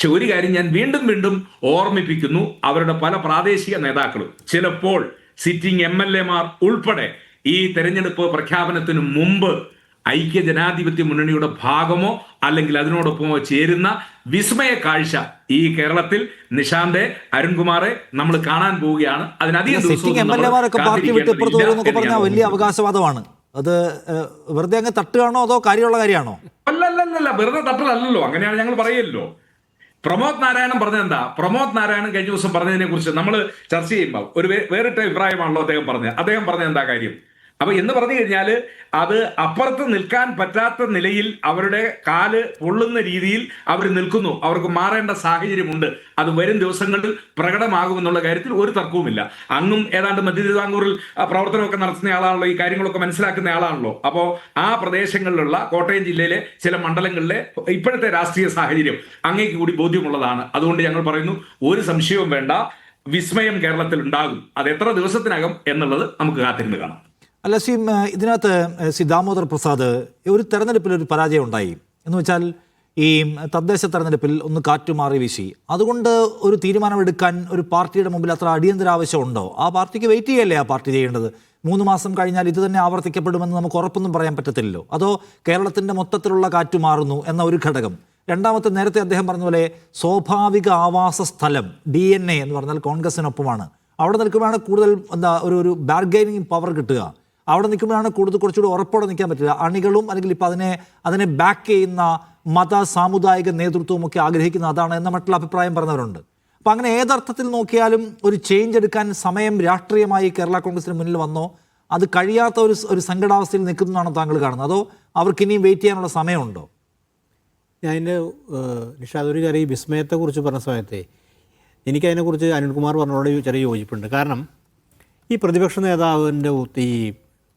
പക്ഷെ ഒരു കാര്യം ഞാൻ വീണ്ടും വീണ്ടും ഓർമ്മിപ്പിക്കുന്നു, അവരുടെ പല പ്രാദേശിക നേതാക്കളും ചിലപ്പോൾ സിറ്റിംഗ് MLA-മാർ ഉൾപ്പെടെ ഈ തെരഞ്ഞെടുപ്പ് പ്രഖ്യാപനത്തിന് മുമ്പ് ഐക്യ ജനാധിപത്യ മുന്നണിയുടെ ഭാഗമോ അല്ലെങ്കിൽ അതിനോടൊപ്പമോ ചേരുന്ന വിസ്മയ കാഴ്ച ഈ കേരളത്തിൽ നിഷാന്തെ, അരുൺകുമാറെ നമ്മൾ കാണാൻ പോവുകയാണ്. അതിനധികം സിറ്റിംഗ് MLA-മാരൊക്കെ പാർട്ടി വിട്ട് ഇപ്പുറത്ത് വരുമെന്നൊക്കെ പറഞ്ഞാൽ വലിയ അവകാശവാദമാണ്. അത് വെറുതെ അങ്ങ് തട്ടുകയാണോ അതോ കാര്യമുള്ള കാര്യമാണോ? അല്ലല്ലല്ല, വെറുതെ തട്ടലല്ലോ, അങ്ങനെയാണ് ഞങ്ങൾ പറയല്ലോ. പ്രമോദ് നാരായണൻ പറഞ്ഞത് എന്താ? പ്രമോദ് നാരായണൻ കഴിഞ്ഞ ദിവസം പറഞ്ഞതിനെ കുറിച്ച് നമ്മൾ ചർച്ച ചെയ്യുമ്പോൾ ഒരു വേറിട്ട അഭിപ്രായമാണല്ലോ അദ്ദേഹം പറഞ്ഞത് എന്താ കാര്യം? അപ്പൊ എന്ന് പറഞ്ഞു കഴിഞ്ഞാൽ അത് അപ്പുറത്ത് നിൽക്കാൻ പറ്റാത്ത നിലയിൽ അവരുടെ കാല് പൊള്ളുന്ന രീതിയിൽ അവർ നിൽക്കുന്നു. അവർക്ക് മാറേണ്ട സാഹചര്യമുണ്ട്. അത് വരും ദിവസങ്ങളിൽ പ്രകടമാകുമെന്നുള്ള കാര്യത്തിൽ ഒരു തർക്കവുമില്ല. അങ്ങും ഏതാണ്ട് മധ്യ തിരുവിതാംകൂറിൽ പ്രവർത്തനമൊക്കെ നടത്തുന്ന ആളാണല്ലോ, ഈ കാര്യങ്ങളൊക്കെ മനസ്സിലാക്കുന്ന ആളാണല്ലോ. അപ്പോൾ ആ പ്രദേശങ്ങളിലുള്ള കോട്ടയം ജില്ലയിലെ ചില മണ്ഡലങ്ങളിലെ ഇപ്പോഴത്തെ രാഷ്ട്രീയ സാഹചര്യം അങ്ങേക്ക് കൂടി ബോധ്യമുള്ളതാണ്. അതുകൊണ്ട് ഞങ്ങൾ പറയുന്നു, ഒരു സംശയവും വേണ്ട, വിസ്മയം കേരളത്തിൽ ഉണ്ടാകും. അത് എത്ര ദിവസത്തിനകം എന്നുള്ളത് നമുക്ക് കാത്തിരുന്ന് കാണാം. അല്ല ഇതിനകത്ത് ദാമോദർ പ്രസാദ് ഒരു തെരഞ്ഞെടുപ്പിൽ ഒരു പരാജയം ഉണ്ടായി എന്ന് വെച്ചാൽ ഈ തദ്ദേശ തെരഞ്ഞെടുപ്പിൽ ഒന്ന് കാറ്റുമാറി വീശി. അതുകൊണ്ട് ഒരു തീരുമാനമെടുക്കാൻ ഒരു പാർട്ടിയുടെ മുമ്പിൽ അത്ര അടിയന്തര ആവശ്യമുണ്ടോ? ആ പാർട്ടിക്ക് വെയിറ്റ് ചെയ്യല്ലേ ആ പാർട്ടി ചെയ്യേണ്ടത്? 3 മാസം കഴിഞ്ഞാൽ ഇത് തന്നെ ആവർത്തിക്കപ്പെടുമെന്ന് നമുക്ക് ഉറപ്പൊന്നും പറയാൻ പറ്റത്തില്ലല്ലോ. അതോ കേരളത്തിൻ്റെ മൊത്തത്തിലുള്ള കാറ്റ് മാറുന്നു എന്ന ഒരു ഘടകം. രണ്ടാമത്തെ, നേരത്തെ അദ്ദേഹം പറഞ്ഞ പോലെ സ്വാഭാവിക ആവാസ സ്ഥലം DNA എന്ന് പറഞ്ഞാൽ കോൺഗ്രസിനൊപ്പമാണ്. അവിടെ നിൽക്കുമ്പോഴാണ് കൂടുതൽ ഒരു ബാർഗൈനിങ് പവർ കിട്ടുക. അവിടെ നിൽക്കുമ്പോഴാണ് കുറച്ചുകൂടി ഉറപ്പോടെ നിൽക്കാൻ പറ്റില്ല. അണികളും അല്ലെങ്കിൽ ഇപ്പം അതിനെ ബാക്ക് ചെയ്യുന്ന മത സാമുദായിക നേതൃത്വവും ഒക്കെ ആഗ്രഹിക്കുന്ന അതാണ് എന്ന മറ്റുള്ള അഭിപ്രായം പറഞ്ഞവരുണ്ട്. അപ്പം അങ്ങനെ ഏതർത്ഥത്തിൽ നോക്കിയാലും ഒരു ചേഞ്ച് എടുക്കാൻ സമയം രാഷ്ട്രീയമായി കേരള കോൺഗ്രസിന് മുന്നിൽ വന്നോ? അത് കഴിയാത്ത ഒരു സങ്കടാവസ്ഥയിൽ നിൽക്കുന്നതാണോ താങ്കൾ കാണുന്നത്? അതോ അവർക്ക് ഇനിയും വെയിറ്റ് ചെയ്യാനുള്ള സമയമുണ്ടോ? ഞാൻ അതിൻ്റെ നിഷാദ് ഒരു ചെറിയ വിസ്മയത്തെക്കുറിച്ച് പറഞ്ഞ സമയത്തെ എനിക്കതിനെക്കുറിച്ച് അനിൽകുമാർ പറഞ്ഞോട് ചെറിയ യോജിപ്പുണ്ട്. കാരണം ഈ പ്രതിപക്ഷ നേതാവിൻ്റെ ഈ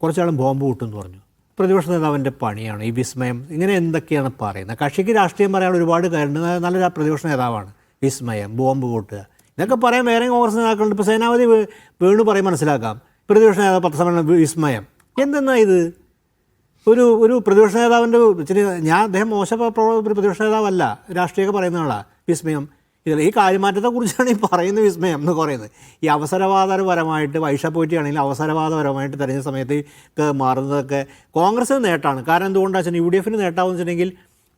കുറച്ചാളും ബോംബ് കൂട്ടുമെന്ന് പറഞ്ഞു. പ്രതിപക്ഷ നേതാവിൻ്റെ പണിയാണ് ഈ വിസ്മയം. ഇങ്ങനെ എന്തൊക്കെയാണ് പറയുന്നത്? കക്ഷിക്ക് രാഷ്ട്രീയം പറയാൻ ഒരുപാട് കാര്യമുണ്ട്. നല്ലൊരു പ്രതിപക്ഷ നേതാവാണ്. വിസ്മയം, ബോംബ് കൂട്ടുക, ഇതൊക്കെ പറയാൻ വേറെ കോൺഗ്രസ് നേതാക്കളുണ്ട്. ഇപ്പോൾ സേനാപതി വേണു പറയും മനസ്സിലാക്കാം. പ്രതിപക്ഷ നേതാവ് പത്രസമ്മേളനം വിസ്മയം എന്തെന്നാ ഇത്? ഒരു പ്രതിപക്ഷ നേതാവിൻ്റെ അദ്ദേഹം ഒരു പ്രതിപക്ഷ നേതാവല്ല, രാഷ്ട്രീയമൊക്കെ പറയുന്ന ആളാണ്. വിസ്മയം ഈ കാര്യമാറ്റത്തെക്കുറിച്ചാണ് ഈ പറയുന്ന വിസ്മയം എന്ന് പറയുന്നത്. ഈ അവസരവാദപരമായിട്ട് വൈഷപ്പോറ്റിയാണെങ്കിൽ അവസരവാദപരമായിട്ട് തെരഞ്ഞെടുപ്പ് സമയത്ത് മാറുന്നതൊക്കെ കോൺഗ്രസിന് നേട്ടമാണ്. കാരണം എന്തുകൊണ്ടാണെന്ന് വെച്ചാൽ UDF നേട്ടമാണെന്ന് വെച്ചിട്ടുണ്ടെങ്കിൽ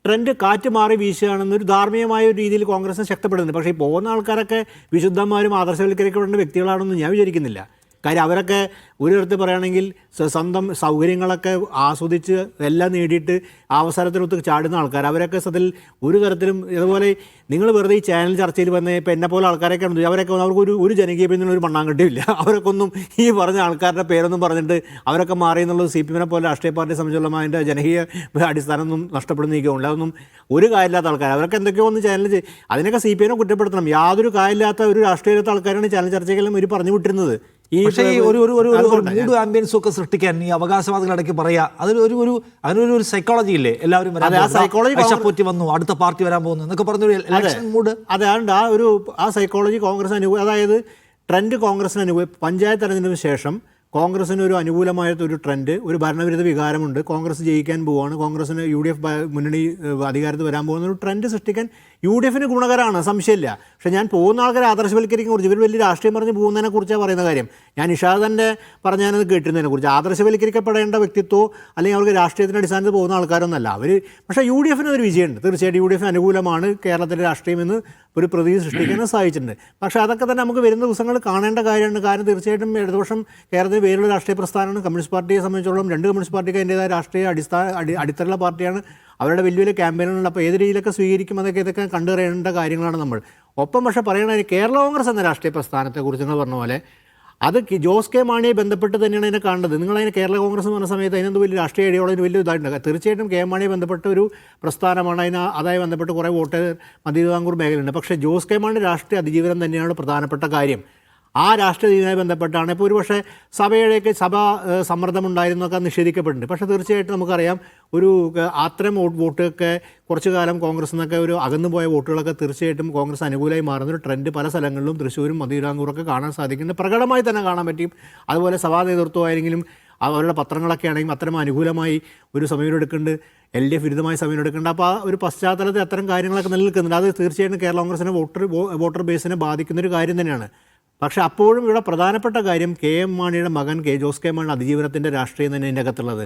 ട്രെൻഡ് കാറ്റ് മാറി വീശുകയാണെന്നൊരു ധാർമ്മികമായ ഒരു രീതിയിൽ കോൺഗ്രസിനെ ശക്തിപ്പെടുന്നുണ്ട്. പക്ഷേ ഈ പോകുന്ന ആൾക്കാരൊക്കെ വിശുദ്ധന്മാരും ആദർശവൽക്കരിക്കപ്പെടേണ്ട വ്യക്തികളാണെന്ന് ഞാൻ വിചാരിക്കുന്നില്ല. കാര്യം അവരൊക്കെ ഒരു തരത്തിൽ പറയുകയാണെങ്കിൽ സ്വന്തം സൗകര്യങ്ങളൊക്കെ ആസ്വദിച്ച് എല്ലാം നേടിയിട്ട് അവസരത്തിനൊത്ത് ചാടുന്ന ആൾക്കാർ. അവരൊക്കെ സത്യത്തിൽ ഒരു തരത്തിലും ഇതുപോലെ നിങ്ങൾ വെറുതെ ഈ ചാനൽ ചർച്ചയിൽ വന്ന് ഇപ്പോൾ എന്നെപ്പോലെ ആൾക്കാരൊക്കെ ഉണ്ട്, അവരൊക്കെ അവർക്ക് ഒരു ജനകീയ പിന്തുണ മണ്ണാങ്കട്ടിയില്ല. അവരൊക്കെ ഒന്നും ഈ പറഞ്ഞ ആൾക്കാരുടെ പേരൊന്നും പറഞ്ഞിട്ട് അവരൊക്കെ മാറി എന്നുള്ളത് CPM പോലെ രാഷ്ട്രീയ പാർട്ടിയെ സംബന്ധിച്ചുള്ള അതിൻ്റെ ജനകീയ അടിസ്ഥാനമൊന്നും നഷ്ടപ്പെടുന്ന നീക്കമുണ്ട്. അതൊന്നും ഒരു കാര്യമില്ലാത്ത ആൾക്കാർ. അവരൊക്കെ എന്തൊക്കെയോ ഒന്ന് ചാനൽ അതിനൊക്കെ CPM കുറ്റപ്പെടുത്തണം. യാതൊരു കാര്യമില്ലാത്ത ഒരു രാഷ്ട്രീയത്തെ ആൾക്കാരാണ് ചാനൽ ചർച്ചകളിലും ഇവർ പറഞ്ഞു വിട്ടിരുന്നത്. പക്ഷേ ഒരു മൂഡ് ആംബിയൻസും ഒക്കെ സൃഷ്ടിക്കാൻ ഈ അവകാശവാദികൾ ഇടയ്ക്ക് പറയാ, അതിനൊരു സൈക്കോളജി ഇല്ലേ? എല്ലാവരും വന്നു, അടുത്ത പാർട്ടി വരാൻ പോകുന്നു എന്നൊക്കെ പറഞ്ഞൊരു ഇലക്ഷൻ മൂഡ്. അതാണ്ട് ആ സൈക്കോളജി കോൺഗ്രസ് അതായത് ട്രെൻഡ് കോൺഗ്രസിന് പഞ്ചായത്ത് തെരഞ്ഞെടുപ്പിന് ശേഷം കോൺഗ്രസിന് ഒരു അനുകൂലമായിട്ടൊരു ട്രെൻഡ്, ഒരു ഭരണവിരുദ്ധ വികാരമുണ്ട്. കോൺഗ്രസ് ജയിക്കാൻ പോവുകയാണ്, കോൺഗ്രസിന് UDF മുന്നണി അധികാരത്തിൽ വരാൻ പോകുന്ന ഒരു ട്രെൻഡ് സൃഷ്ടിക്കാൻ UDFന് ഗുണകരമാണ്, സംശയമില്ല. പക്ഷേ ഞാൻ പോകുന്ന ആൾക്കാരെ ആദർശവൽക്കരിക്കുന്ന കുറിച്ച് ഇവർ വലിയ രാഷ്ട്രീയം പറഞ്ഞ് പോകുന്നതിനെ കുറിച്ചാണ് പറയുന്ന കാര്യം. ഞാൻ നിഷാദൻ്റെ പറഞ്ഞത് കേട്ടിരുന്നതിനെ കുറിച്ച് ആദർശവൽക്കരിക്കപ്പെടേണ്ട വ്യക്തിത്വമോ അല്ലെങ്കിൽ അവർക്ക് രാഷ്ട്രീയത്തിൻ്റെ അടിസ്ഥാനത്തിൽ പോകുന്ന ആൾക്കാരൊന്നല്ല അവർ. പക്ഷേ UDFന് ഒരു വിജയമുണ്ട്. തീർച്ചയായിട്ടും UDFന് അനുകൂലമാണ് കേരളത്തിലെ രാഷ്ട്രീയമെന്ന് ഒരു പ്രതീതി സൃഷ്ടിക്കാൻ സാധിച്ചിട്ടുണ്ട്. പക്ഷേ അതൊക്കെ തന്നെ നമുക്ക് വരുന്ന ദിവസങ്ങൾ കാണേണ്ട കാര്യമാണ്. കാരണം തീർച്ചയായിട്ടും ഇടതുപക്ഷം കേരളത്തിൽ വേറുള്ള രാഷ്ട്രീയ പ്രസ്ഥാനമാണ്. കമ്മ്യൂണിസ്റ്റ് പാർട്ടിയെ സംബന്ധിച്ചിടത്തോളം 2 കമ്മ്യൂണിസ്റ്റ് പാർട്ടിക്ക് അതിൻ്റേതായ രാഷ്ട്രീയ അടിത്തറയുള്ള പാർട്ടിയാണ്. അവരുടെ വലിയ വലിയ ക്യാമ്പയിനുകളുണ്ട്. അപ്പോൾ ഏത് രീതിയിലൊക്കെ സ്വീകരിക്കും ഇതൊക്കെ കണ്ടുപറയേണ്ട കാര്യങ്ങളാണ് നമ്മൾ. ഒപ്പം പക്ഷേ പറയണത് കേരള കോൺഗ്രസ് എന്ന രാഷ്ട്രീയ പ്രസ്ഥാനത്തെക്കുറിച്ച് നിങ്ങൾ പറഞ്ഞ പോലെ അത് ജോസ് കെ മാണിയെ ബന്ധപ്പെട്ട് തന്നെയാണ് അതിനെ കാണുന്നത്. നിങ്ങളതിന് കേരള കോൺഗ്രസ് എന്ന് പറഞ്ഞ സമയത്ത് അതിനെന്ത് വലിയ രാഷ്ട്രീയ ഐഡിയോളജി വലിയ ഇതായിട്ടുണ്ട്. തീർച്ചയായിട്ടും കെ മാണിയെ ബന്ധപ്പെട്ട ഒരു പ്രസ്ഥാനമാണ്. അതായി ബന്ധപ്പെട്ട് കുറേ വോട്ട് മധ്യ തിരുവിതാംകൂർ മേഖലയുണ്ട്. പക്ഷേ ജോസ് കെ മാണി രാഷ്ട്രീയ അതിജീവനം തന്നെയാണ് പ്രധാനപ്പെട്ട കാര്യം. ആ രാഷ്ട്രീയവുമായി ബന്ധപ്പെട്ടാണ് ഇപ്പോൾ ഒരുപക്ഷെ സഭയുടെയൊക്കെ സമ്മർദ്ദമുണ്ടായിരുന്നൊക്കെ നിഷേധിക്കപ്പെട്ടിട്ടുണ്ട്. പക്ഷേ തീർച്ചയായിട്ടും നമുക്കറിയാം അത്തരം വോട്ടൊക്കെ കുറച്ചു കാലം കോൺഗ്രസ് എന്നൊക്കെ ഒരു അകന്നുപോയ വോട്ടുകളൊക്കെ തീർച്ചയായിട്ടും കോൺഗ്രസ് അനുകൂലമായി മാറുന്നൊരു ട്രെൻഡ് പല സ്ഥലങ്ങളിലും തൃശ്ശൂരും മധ്യ തിരുവിതാംകൂറൊക്കെ കാണാൻ സാധിക്കുന്നുണ്ട്. പ്രകടമായി തന്നെ കാണാൻ പറ്റും. അതുപോലെ സഭാ നേതൃത്വമായെങ്കിലും അവരുടെ പത്രങ്ങളൊക്കെ ആണെങ്കിലും അത്തരം അനുകൂലമായി ഒരു സമയം എടുക്കുന്നുണ്ട്. LDF വിരുദ്ധമായ സമയം എടുക്കേണ്ട. അപ്പോൾ ആ ഒരു പശ്ചാത്തലത്തിൽ അത്തരം കാര്യങ്ങളൊക്കെ നിലനിൽക്കുന്നുണ്ട്. അത് തീർച്ചയായിട്ടും കേരള കോൺഗ്രസിനെ വോട്ടർ ബേസിനെ ബാധിക്കുന്നൊരു കാര്യം തന്നെയാണ്. പക്ഷേ അപ്പോഴും ഇവിടെ പ്രധാനപ്പെട്ട കാര്യം KM മാണിയുടെ മകൻ ജോസ് കെ മാണിയുടെ അതിജീവനത്തിൻ്റെ രാഷ്ട്രീയം തന്നെ ഇതിൻ്റെ അകത്തുള്ളത്.